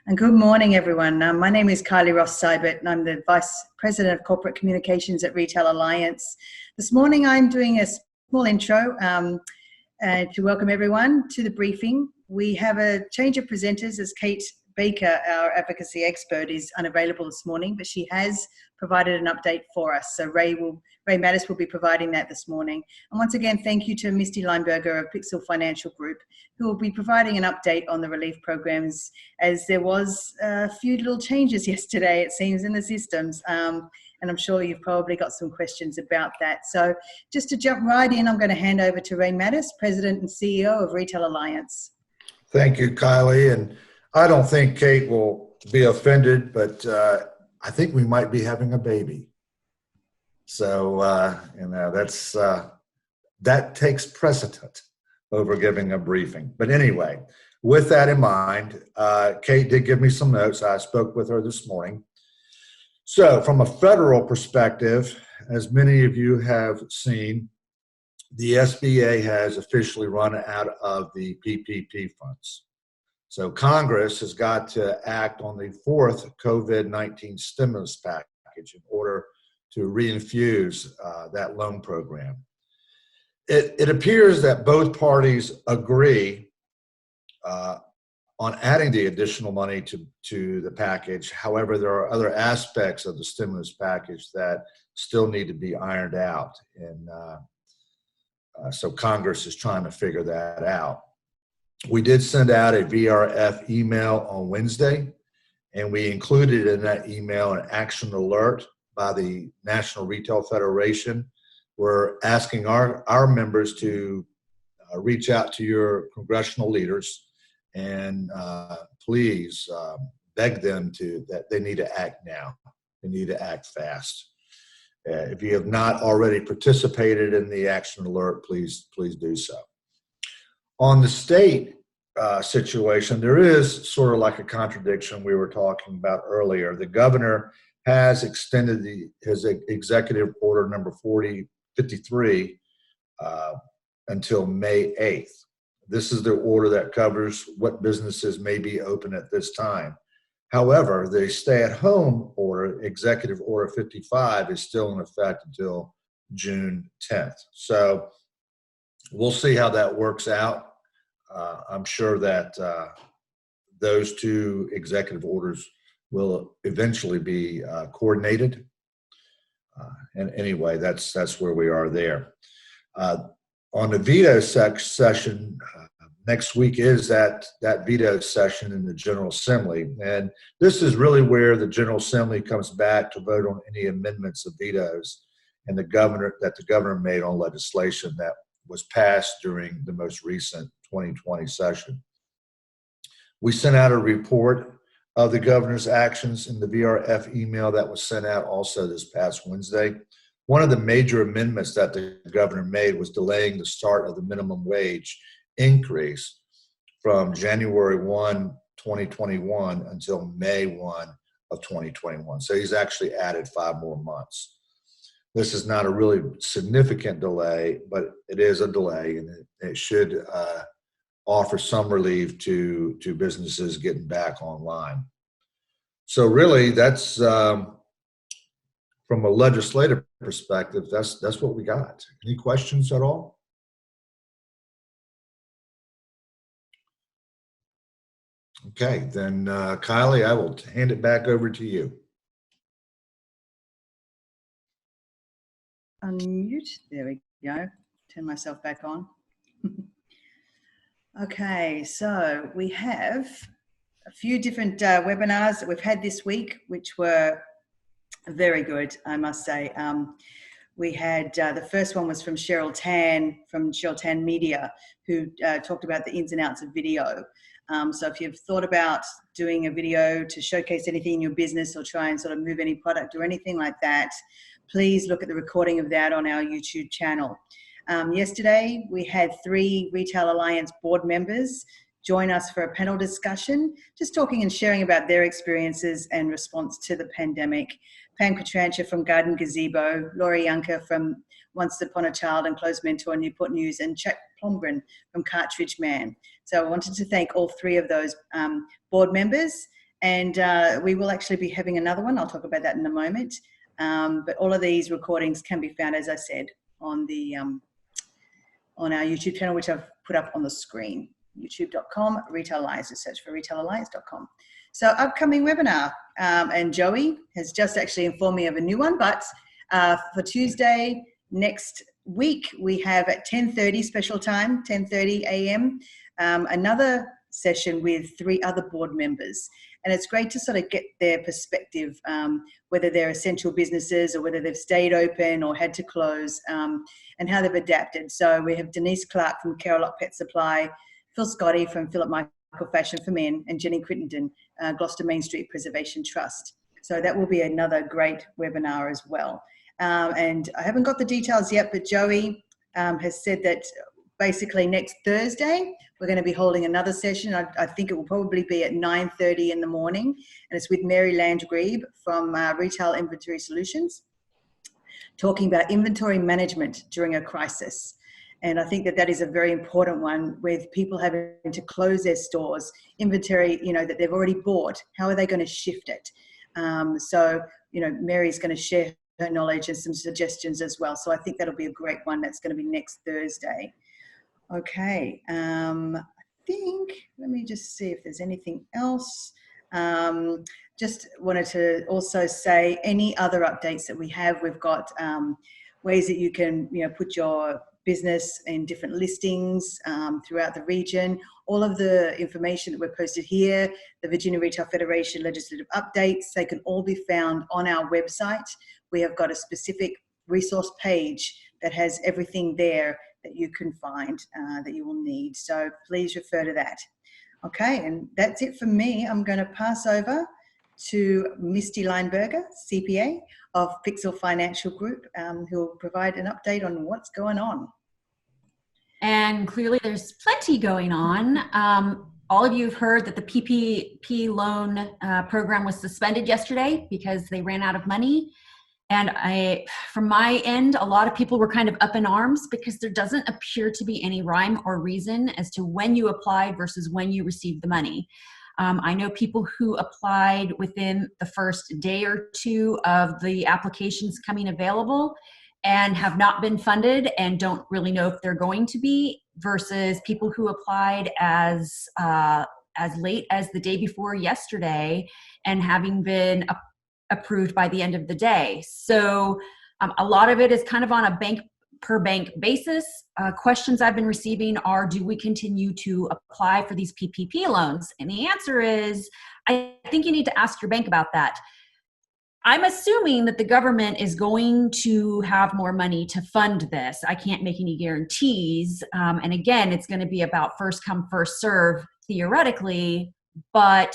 And good morning, everyone. My name is Kylie Ross-Seibert, and I'm the Vice President of Corporate Communications at Retail Alliance. This morning, I'm doing a small intro to welcome everyone to the briefing. We have a change of presenters as Kate Baker, our advocacy expert, is unavailable this morning, but she has provided an update for us. So Ray Metis will be providing that this morning. And once again, thank you to Misty Lineberger of Pixel Financial Group, who will be providing an update on the relief programs, as there was a few little changes yesterday, it seems, in the systems. And I'm sure you've probably got some questions about that. So just to jump right in, I'm going to hand over to Ray Metis, President and CEO of Retail Alliance. Thank you, Kylie. And I don't think Kate will be offended, but I think we might be having a baby. So, that takes precedent over giving a briefing. But anyway, with that in mind, Kate did give me some notes. I spoke with her this morning. So from a federal perspective, as many of you have seen, the SBA has officially run out of the PPP funds. So Congress has got to act on the fourth COVID-19 stimulus package in order to reinfuse that loan program. It appears that both parties agree on adding the additional money to the package. However, there are other aspects of the stimulus package that still need to be ironed out. And so Congress is trying to figure that out. We did send out a VRF email on Wednesday, and we included in that email an action alert by the National Retail Federation. We're asking our members to reach out to your congressional leaders and please beg them that they need to act now. They need to act fast. If you have not already participated in the action alert, please do so. On the state situation, there is sort of like a contradiction we were talking about earlier. The governor has extended his executive order number 4053 until May 8th. This is the order that covers what businesses may be open at this time. However, the stay-at-home order, executive order 55, is still in effect until June 10th. So we'll see how that works out. I'm sure that those two executive orders will eventually be coordinated. And anyway, that's where we are there. On the veto session, next week is that veto session in the General Assembly. And this is really where the General Assembly comes back to vote on any amendments of vetoes and the governor made on legislation that was passed during the most recent 2020 session. We sent out a report of the governor's actions in the VRF email that was sent out also this past Wednesday. One of the major amendments that the governor made was delaying the start of the minimum wage increase from January 1, 2021 until May 1 of 2021. So he's actually added 5 more months. This is not a really significant delay, but it is a delay, and it should offer some relief to businesses getting back online. So really, that's from a legislative perspective, that's what we got. Any questions at all? Okay, then Kylie, I will hand it back over to you. Unmute. There we go. Turn myself back on. Okay, so we have a few different webinars that we've had this week, which were very good, I must say. We had the first one was from Cheryl Tan Media, who talked about the ins and outs of video. So if you've thought about doing a video to showcase anything in your business or try and sort of move any product or anything like that, please look at the recording of that on our YouTube channel. Yesterday, we had 3 Retail Alliance board members join us for a panel discussion, just talking and sharing about their experiences and response to the pandemic. Pam Katrancha from Garden Gazebo, Laurie Yunker from Once Upon a Child and Closed Mentor Newport News, and Chuck Plomgren from Cartridge Man. So I wanted to thank all 3 of those board members And we will actually be having another one. I'll talk about that in a moment. But all of these recordings can be found, as I said, on the on our YouTube channel, which I've put up on the screen, youtube.com, Retail Alliance. Just search for retailalliance.com. So upcoming webinar, and Joey has just actually informed me of a new one, but for Tuesday next week, we have at 10:30 special time, 10:30 a.m., another session with 3 other board members. And it's great to sort of get their perspective, whether they're essential businesses or whether they've stayed open or had to close, and how they've adapted. So we have Denise Clark from Carolot Pet Supply, Phil Scotty from Philip Michael Fashion for Men, and Jenny Crittenden, Gloucester Main Street Preservation Trust. So that will be another great webinar as well. And I haven't got the details yet, but Joey has said that basically next Thursday, we're going to be holding another session. I think it will probably be at 9:30 in the morning. And it's with Mary Landgrebe from Retail Inventory Solutions, talking about inventory management during a crisis. And I think that that is a very important one, with people having to close their stores, inventory, that they've already bought. How are they going to shift it? So, Mary's going to share her knowledge and some suggestions as well. So I think that'll be a great one. That's going to be next Thursday. Okay. I think, let me just see if there's anything else. Just wanted to also say any other updates that we have. We've got ways that you can, put your business in different listings throughout the region. All of the information that we're posted here, the Virginia Retail Federation legislative updates, they can all be found on our website. We have got a specific resource page that has everything there that you can find that you will need. So please refer to that. Okay, and that's it for me. I'm going to pass over to Misty Lineberger, CPA of Pixel Financial Group, who will provide an update on what's going on. And clearly there's plenty going on. All of you have heard that the PPP loan program was suspended yesterday because they ran out of money. And from my end, a lot of people were kind of up in arms because there doesn't appear to be any rhyme or reason as to when you applied versus when you received the money. I know people who applied within the first day or two of the applications coming available and have not been funded and don't really know if they're going to be, versus people who applied as late as the day before yesterday and having been approved by the end of the day. So a lot of it is kind of on a bank per bank basis. Questions I've been receiving are, do we continue to apply for these PPP loans? And the answer is, I think you need to ask your bank about that. I'm assuming that the government is going to have more money to fund this. I can't make any guarantees. And again, it's going to be about first come, first serve theoretically, but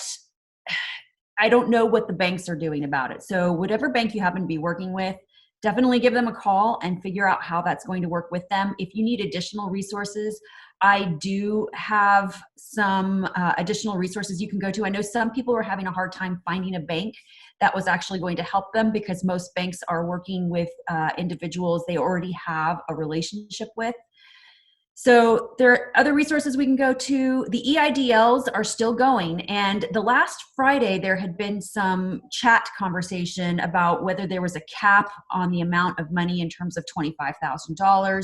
I don't know what the banks are doing about it. So whatever bank you happen to be working with, definitely give them a call and figure out how that's going to work with them. If you need additional resources, I do have some additional resources you can go to. I know some people are having a hard time finding a bank that was actually going to help them, because most banks are working with individuals they already have a relationship with. So there are other resources we can go to. The EIDLs are still going. And the last Friday, there had been some chat conversation about whether there was a cap on the amount of money in terms of $25,000.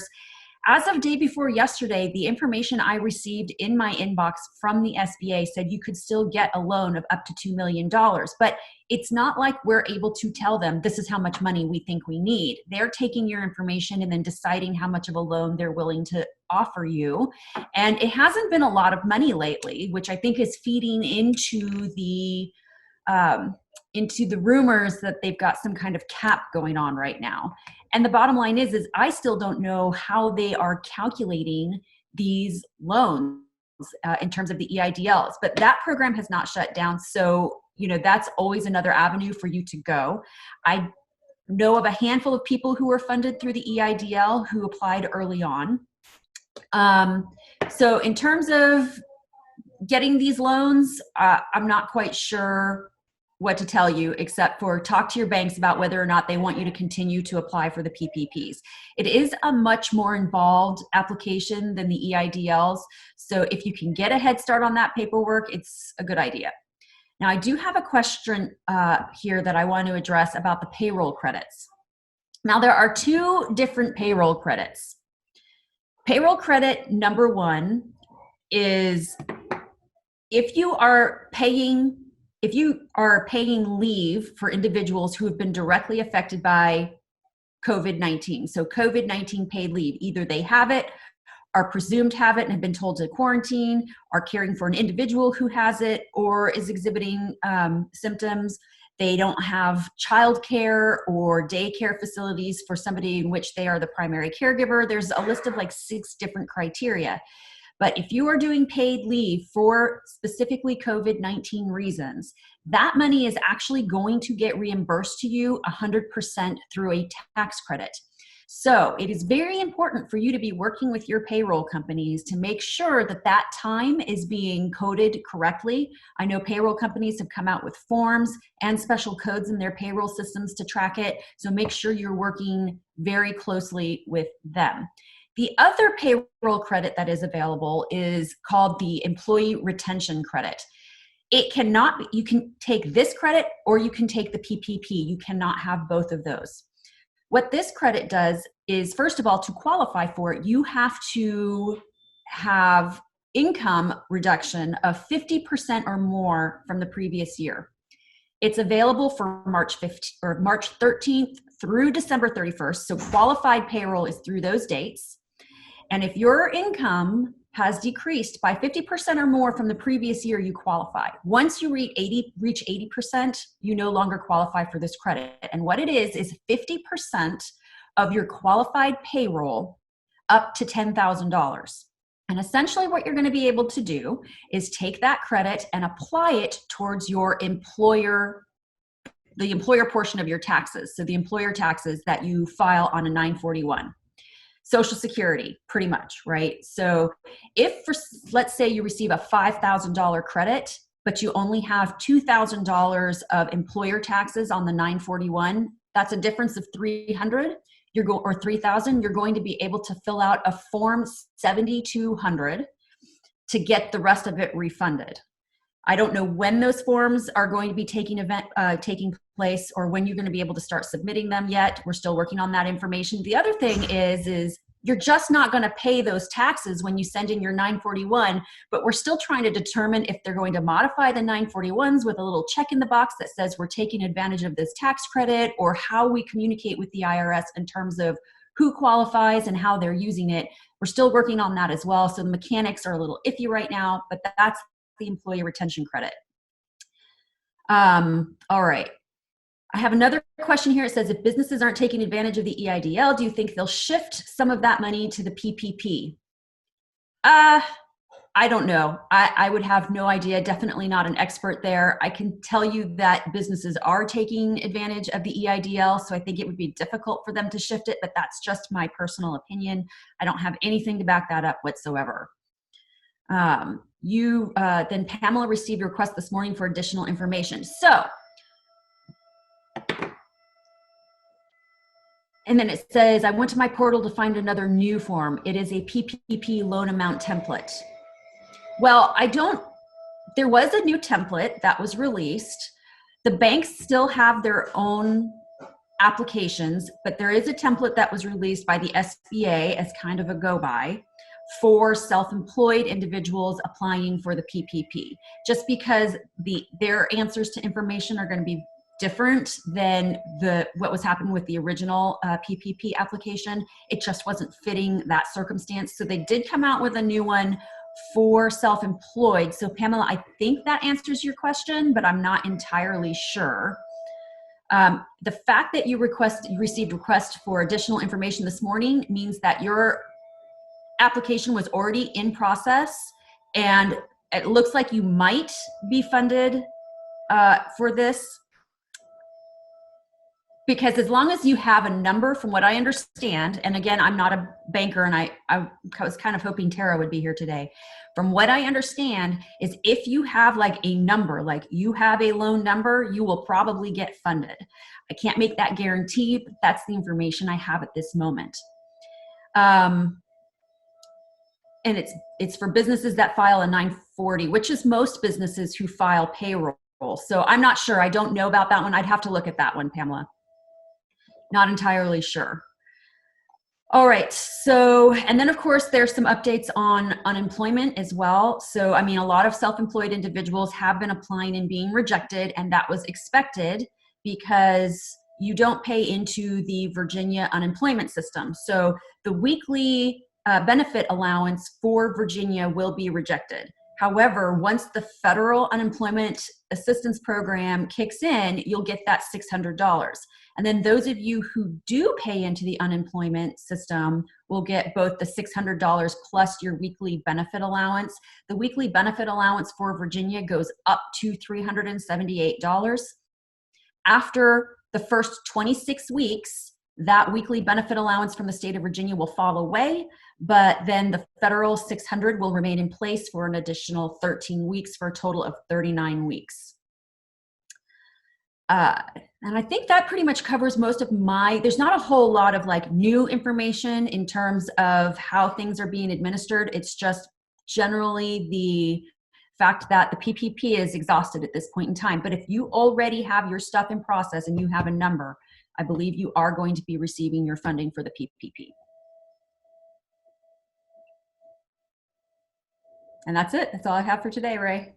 As of day before yesterday, the information I received in my inbox from the SBA said you could still get a loan of up to $2 million. But it's not like we're able to tell them this is how much money we think we need. They're taking your information and then deciding how much of a loan they're willing to offer you. And it hasn't been a lot of money lately, which I think is feeding into the rumors that they've got some kind of cap going on right now. And the bottom line is I still don't know how they are calculating these loans in terms of the EIDLs, but that program has not shut down. So, that's always another avenue for you to go. I know of a handful of people who were funded through the EIDL who applied early on. So in terms of getting these loans, I'm not quite sure what to tell you, except for talk to your banks about whether or not they want you to continue to apply for the PPPs. It is a much more involved application than the EIDLs. So if you can get a head start on that paperwork, it's a good idea. Now, I do have a question here that I want to address about the payroll credits. Now, there are two different payroll credits. Payroll credit number one is if you are paying leave for individuals who have been directly affected by COVID-19. So COVID-19 paid leave, either they have it, are presumed to have it and have been told to quarantine, are caring for an individual who has it or is exhibiting symptoms. They don't have childcare or daycare facilities for somebody in which they are the primary caregiver. There's a list of like 6 different criteria. But if you are doing paid leave for specifically COVID-19 reasons, that money is actually going to get reimbursed to you 100% through a tax credit. So it is very important for you to be working with your payroll companies to make sure that that time is being coded correctly. I know payroll companies have come out with forms and special codes in their payroll systems to track it. So make sure you're working very closely with them. The other payroll credit that is available is called the employee retention credit. It cannot be, you can take this credit or you can take the PPP. You cannot have both of those. What this credit does is, first of all, to qualify for it, you have to have income reduction of 50% or more from the previous year. It's available for March 13th through December 31st. So qualified payroll is through those dates. And if your income has decreased by 50% or more from the previous year, you qualify. Once you reach 80%, you no longer qualify for this credit. And what it is 50% of your qualified payroll up to $10,000. And essentially what you're going to be able to do is take that credit and apply it towards your employer, the employer portion of your taxes. So the employer taxes that you file on a 941. Social Security, pretty much, right? So if, let's say you receive a $5,000 credit, but you only have $2,000 of employer taxes on the 941, that's a difference of $300 or $3,000. You're going to be able to fill out a Form 7200 to get the rest of it refunded. I don't know when those forms are going to be taking place or when you're going to be able to start submitting them yet. We're still working on that information. The other thing is you're just not going to pay those taxes when you send in your 941, but we're still trying to determine if they're going to modify the 941s with a little check in the box that says we're taking advantage of this tax credit, or how we communicate with the IRS in terms of who qualifies and how they're using it. We're still working on that as well. So the mechanics are a little iffy right now, but that's the employee retention credit. All right. I have another question here. It says, if businesses aren't taking advantage of the EIDL, do you think they'll shift some of that money to the PPP? I don't know. I would have no idea. Definitely not an expert there. I can tell you that businesses are taking advantage of the EIDL, so I think it would be difficult for them to shift it, but that's just my personal opinion. I don't have anything to back that up whatsoever. Then Pamela received a request this morning for additional information. So, and then it says, I went to my portal to find another new form. It is a PPP loan amount template. Well, there was a new template that was released. The banks still have their own applications, but there is a template that was released by the SBA as kind of a go-by for self-employed individuals applying for the PPP, just because their answers to information are going to be different than what was happening with the original PPP application. It just wasn't fitting that circumstance. So they did come out with a new one for self-employed. So Pamela, I think that answers your question, but I'm not entirely sure. The fact that you received request for additional information this morning means that your application was already in process, and it looks like you might be funded for this. Because as long as you have a number, from what I understand, and again, I'm not a banker, and I was kind of hoping Tara would be here today. From what I understand is if you have like a number, like you have a loan number, you will probably get funded. I can't make that guarantee, but that's the information I have at this moment. And it's for businesses that file a 940, which is most businesses who file payroll. So I'm not sure. I don't know about that one. I'd have to look at that one, Pamela. Not entirely sure. All right. So, and then of course, there's some updates on unemployment as well. So, I mean, a lot of self-employed individuals have been applying and being rejected, and that was expected because you don't pay into the Virginia unemployment system. So the weekly benefit allowance for Virginia will be rejected. However, once the federal unemployment assistance program kicks in, you'll get that $600. And then those of you who do pay into the unemployment system will get both the $600 plus your weekly benefit allowance. The weekly benefit allowance for Virginia goes up to $378. After the first 26 weeks, that weekly benefit allowance from the state of Virginia will fall away, but then the federal 600 will remain in place for an additional 13 weeks for a total of 39 weeks. And I think that pretty much covers most of there's not a whole lot of like new information in terms of how things are being administered. It's just generally the fact that the PPP is exhausted at this point in time. But if you already have your stuff in process and you have a number, I believe you are going to be receiving your funding for the PPP. And that's it. That's all I have for today, Ray.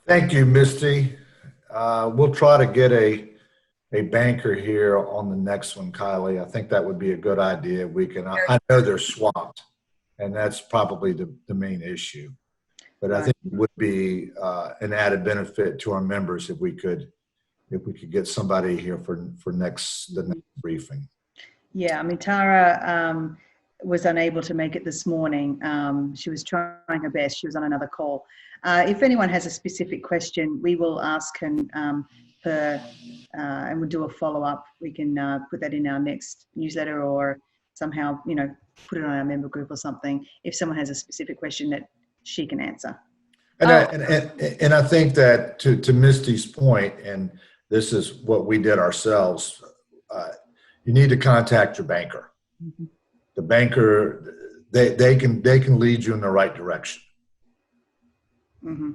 Thank you, Misty. We'll try to get a banker here on the next one, Kylie. I think that would be a good idea. I know they're swamped, and that's probably the main issue. But I think it would be an added benefit to our members if we could get somebody here for the next briefing. Yeah, I mean, Tara was unable to make it this morning. She was trying her best. She was on another call. If anyone has a specific question, we will ask and we'll do a follow-up. We can put that in our next newsletter or somehow, put it on our member group or something if someone has a specific question that she can answer. And I think that to Misty's point, and this is what we did ourselves, you need to contact your banker. Mm-hmm. The banker, they can lead you in the right direction. Mm-hmm.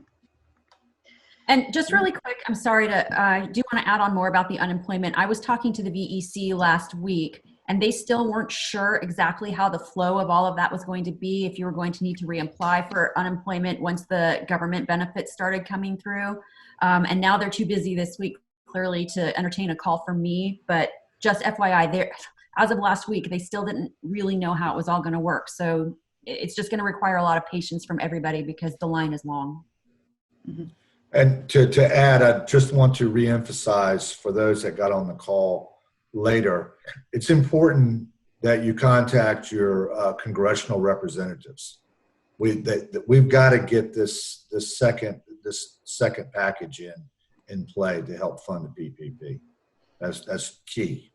And just really quick, I'm sorry I do want to add on more about the unemployment. I was talking to the VEC last week, and they still weren't sure exactly how the flow of all of that was going to be, if you were going to need to reapply for unemployment once the government benefits started coming through. And now they're too busy this week, clearly, to entertain a call from me. But just FYI, as of last week, they still didn't really know how it was all going to work. So it's just going to require a lot of patience from everybody because the line is long. Mm-hmm. And to add, I just want to reemphasize for those that got on the call later, it's important that you contact your congressional representatives. We've got to get this second package in play to help fund the PPP. That's key.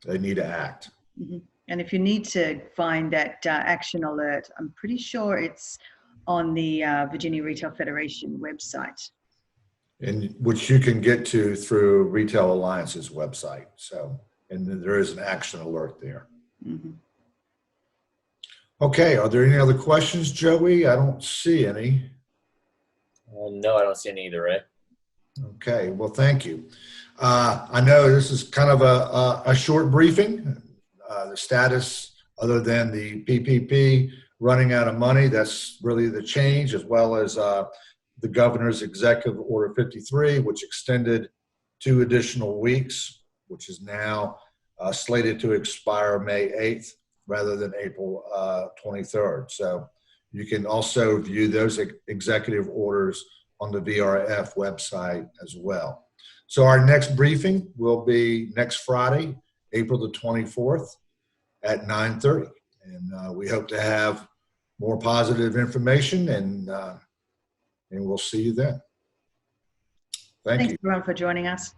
They need to act. Mm-hmm. And if you need to find that action alert, I'm pretty sure it's on the Virginia Retail Federation website. And which you can get to through Retail Alliance's website. So, and there is an action alert there. Mm-hmm. Okay, are there any other questions, Joey? I don't see any. No, I don't see any either, Ray. Okay, well, thank you. I know this is kind of a short briefing. The status, other than the PPP running out of money, that's really the change, as well as the governor's executive order 53, which extended 2 additional weeks, which is now slated to expire May 8th rather than April 23rd. So you can also view those executive orders on the VRF website as well. So our next briefing will be next Friday, April the 24th at 9:30. And we hope to have more positive information, and we'll see you then. Thank you. Thanks everyone for joining us.